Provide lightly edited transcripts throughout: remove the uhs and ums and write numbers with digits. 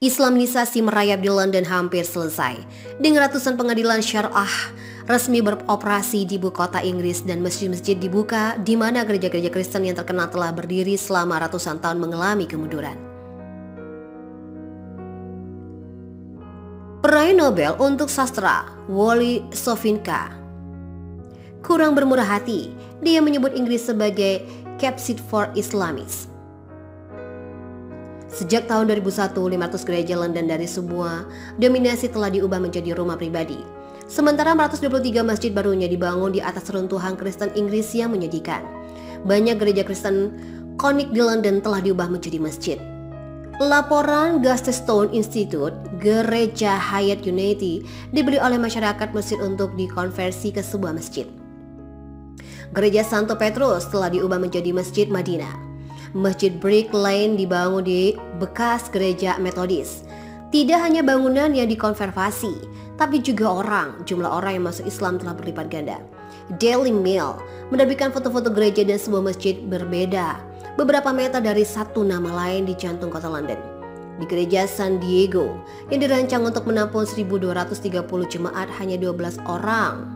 Islamisasi merayap di London hampir selesai, dengan ratusan pengadilan syariah resmi beroperasi di ibu kota Inggris dan masjid-masjid dibuka di mana gereja-gereja Kristen yang terkenal telah berdiri selama ratusan tahun mengalami kemunduran. Peraih Nobel untuk sastra Wally Soyinka kurang bermurah hati. Dia menyebut Inggris sebagai capsid for Islamists. Sejak tahun 2001, 500 gereja London dari semua dominasi telah diubah menjadi rumah pribadi. Sementara 423 masjid barunya dibangun di atas runtuhan Kristen Inggris yang menyedihkan. Banyak gereja Kristen konik di London telah diubah menjadi masjid. Laporan Gastestone Institute, gereja Hayat Unity dibeli oleh masyarakat Mesir untuk dikonversi ke sebuah masjid. Gereja Santo Petrus telah diubah menjadi Masjid Madinah. Masjid Brick Lane dibangun di bekas gereja Metodis. Tidak hanya bangunan yang dikonservasi, tapi juga jumlah orang yang masuk Islam telah berlipat ganda. Daily Mail menerbitkan foto-foto gereja dan sebuah masjid berbeda beberapa meter dari satu nama lain di jantung kota London. Di gereja San Diego yang dirancang untuk menampung 1.230 jemaat, hanya 12 orang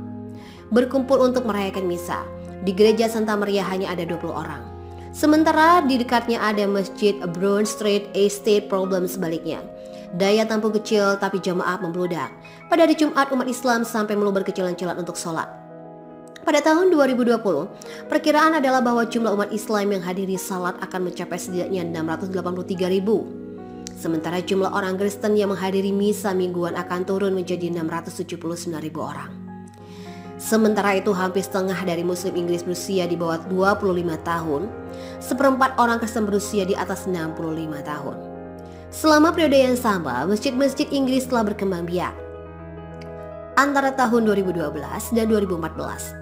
berkumpul untuk merayakan misa. Di gereja Santa Maria hanya ada 20 orang. Sementara di dekatnya ada Masjid Brown Street Estate Problem sebaliknya. Daya tampung kecil tapi jemaah membludak. Pada hari Jumat umat Islam sampai meluber kecilan-cilan untuk sholat. Pada tahun 2020, perkiraan adalah bahwa jumlah umat Islam yang hadiri salat akan mencapai setidaknya 683.000. Sementara jumlah orang Kristen yang menghadiri misa mingguan akan turun menjadi 679.000 orang. Sementara itu hampir setengah dari muslim Inggris berusia di bawah 25 tahun, seperempat orang Kristen berusia di atas 65 tahun. Selama periode yang sama, masjid-masjid Inggris telah berkembang biak. Antara tahun 2012 dan 2014,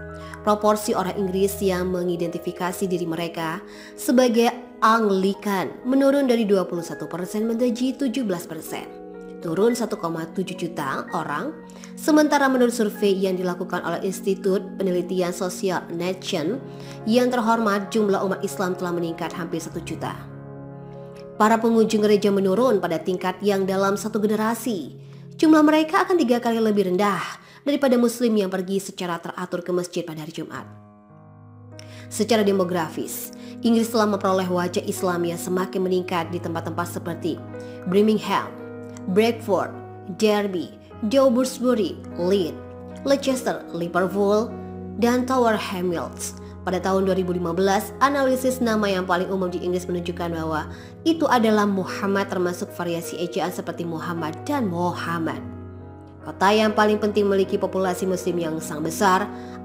proporsi orang Inggris yang mengidentifikasi diri mereka sebagai Anglikan menurun dari 21% menjadi 17%. Turun 1,7 juta orang. Sementara menurut survei yang dilakukan oleh Institut Penelitian Sosial Nation yang terhormat, jumlah umat Islam telah meningkat hampir 1 juta. Para pengunjung gereja menurun pada tingkat yang dalam satu generasi. Jumlah mereka akan 3 kali lebih rendah daripada muslim yang pergi secara teratur ke masjid pada hari Jumat. Secara demografis, Inggris telah memperoleh wajah Islam yang semakin meningkat di tempat-tempat seperti Birmingham, Bradford, Derby, Dewsbury, Leeds, Leicester, Liverpool, dan Tower Hamlets. Pada tahun 2015, analisis nama yang paling umum di Inggris menunjukkan bahwa itu adalah Muhammad, termasuk variasi ejaan seperti Muhammad dan Muhammad. Kota yang paling penting memiliki populasi muslim yang sangat besar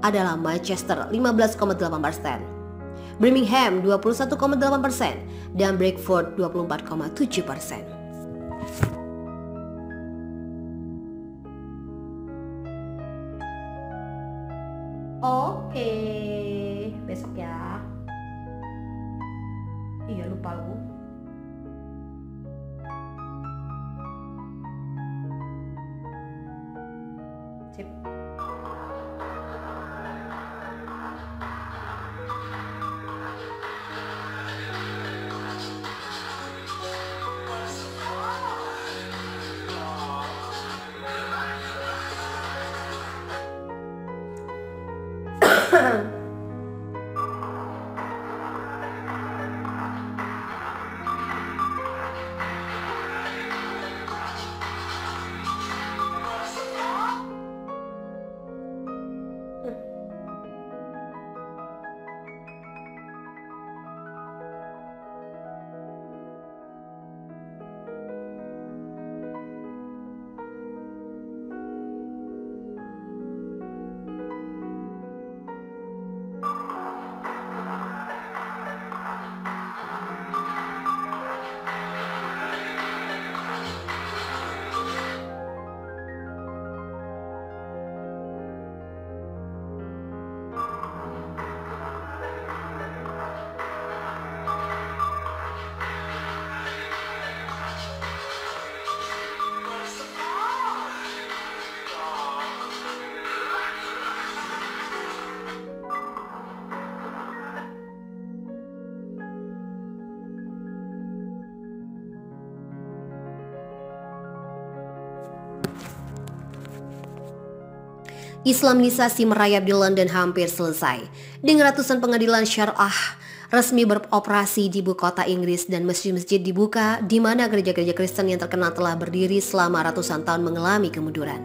adalah Manchester 15,8%, Birmingham 21,8%, dan Bradford 24,7%. Oke, besok ya. Iya, lupa lu. Sip. Islamisasi merayap di London hampir selesai, dengan ratusan pengadilan syariah resmi beroperasi di ibu kota Inggris dan masjid-masjid dibuka di mana gereja-gereja Kristen yang terkenal telah berdiri selama ratusan tahun mengalami kemunduran.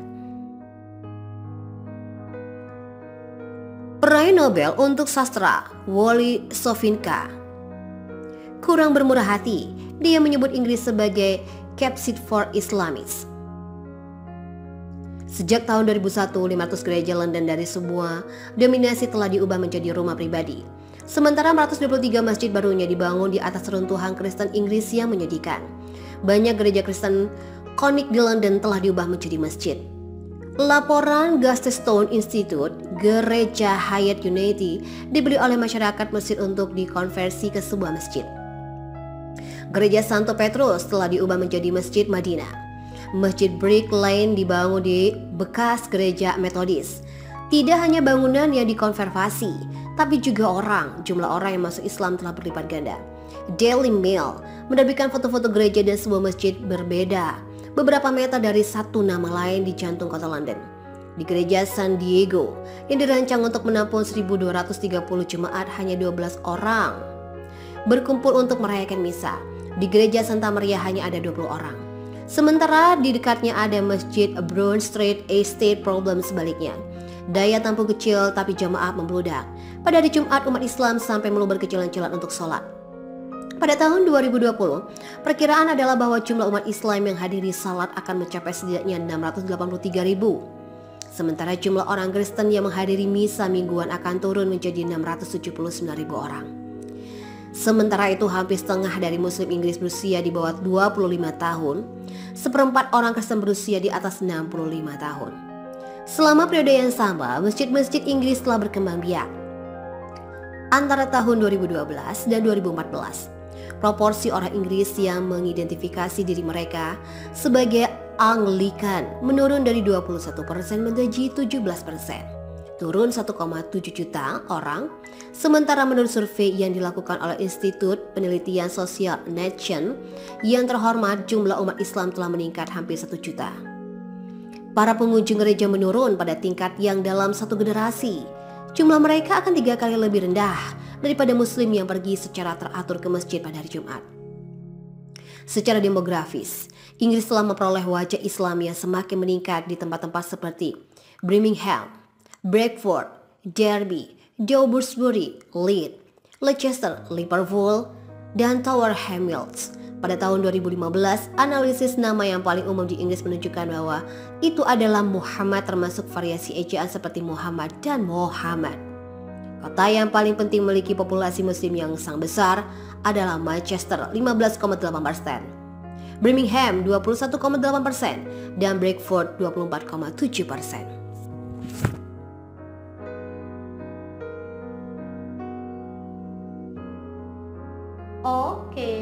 Peraih Nobel untuk sastra Wally Soyinka kurang bermurah hati. Dia menyebut Inggris sebagai captive for Islamists. Sejak tahun 2001, 500 gereja London dari semua dominasi telah diubah menjadi rumah pribadi. Sementara 423 masjid barunya dibangun di atas runtuhan Kristen Inggris yang menyedihkan. Banyak gereja Kristen konik di London telah diubah menjadi masjid. Laporan Gladstone Institute, gereja Hayat Unity dibeli oleh masyarakat Mesir untuk dikonversi ke sebuah masjid. Gereja Santo Petrus telah diubah menjadi Masjid Madinah. Masjid Brick Lane dibangun di bekas gereja Metodis. Tidak hanya bangunan yang dikonservasi, tapi juga jumlah orang yang masuk Islam telah berlipat ganda. Daily Mail menerbitkan foto-foto gereja dan sebuah masjid berbeda beberapa meter dari satu nama lain di jantung kota London. Di gereja San Diego yang dirancang untuk menampung 1.230 jemaat, hanya 12 orang berkumpul untuk merayakan misa. Di gereja Santa Maria hanya ada 20 orang. Sementara di dekatnya ada Masjid Brown Street Estate Problem sebaliknya. Daya tampung kecil tapi jamaah membludak. Pada hari Jumat umat Islam sampai meluber ke jalan-jalan untuk sholat. Pada tahun 2020, perkiraan adalah bahwa jumlah umat Islam yang hadiri salat akan mencapai setidaknya 683.000. Sementara jumlah orang Kristen yang menghadiri misa mingguan akan turun menjadi 679.000 orang. Sementara itu hampir setengah dari Muslim Inggris berusia di bawah 25 tahun, seperempat orang Kristen berusia di atas 65 tahun. Selama periode yang sama, masjid-masjid Inggris telah berkembang biak. Antara tahun 2012 dan 2014, proporsi orang Inggris yang mengidentifikasi diri mereka sebagai Anglikan menurun dari 21% menjadi 17%. Turun 1,7 juta orang. Sementara menurut survei yang dilakukan oleh Institut Penelitian Sosial Nation yang terhormat, jumlah umat Islam telah meningkat hampir 1 juta. Para pengunjung gereja menurun pada tingkat yang dalam satu generasi. Jumlah mereka akan 3 kali lebih rendah daripada Muslim yang pergi secara teratur ke masjid pada hari Jumat. Secara demografis, Inggris telah memperoleh wajah Islam yang semakin meningkat di tempat-tempat seperti Birmingham, Bradford, Derby, Dewsbury, Leeds, Leicester, Liverpool, dan Tower Hamlets. Pada tahun 2015, analisis nama yang paling umum di Inggris menunjukkan bahwa itu adalah Muhammad, termasuk variasi ejaan seperti Muhammad dan Mohammed. Kota yang paling penting memiliki populasi Muslim yang sangat besar adalah Manchester 15,8%, Birmingham 21,8%, dan Bradford 24,7%. Oke,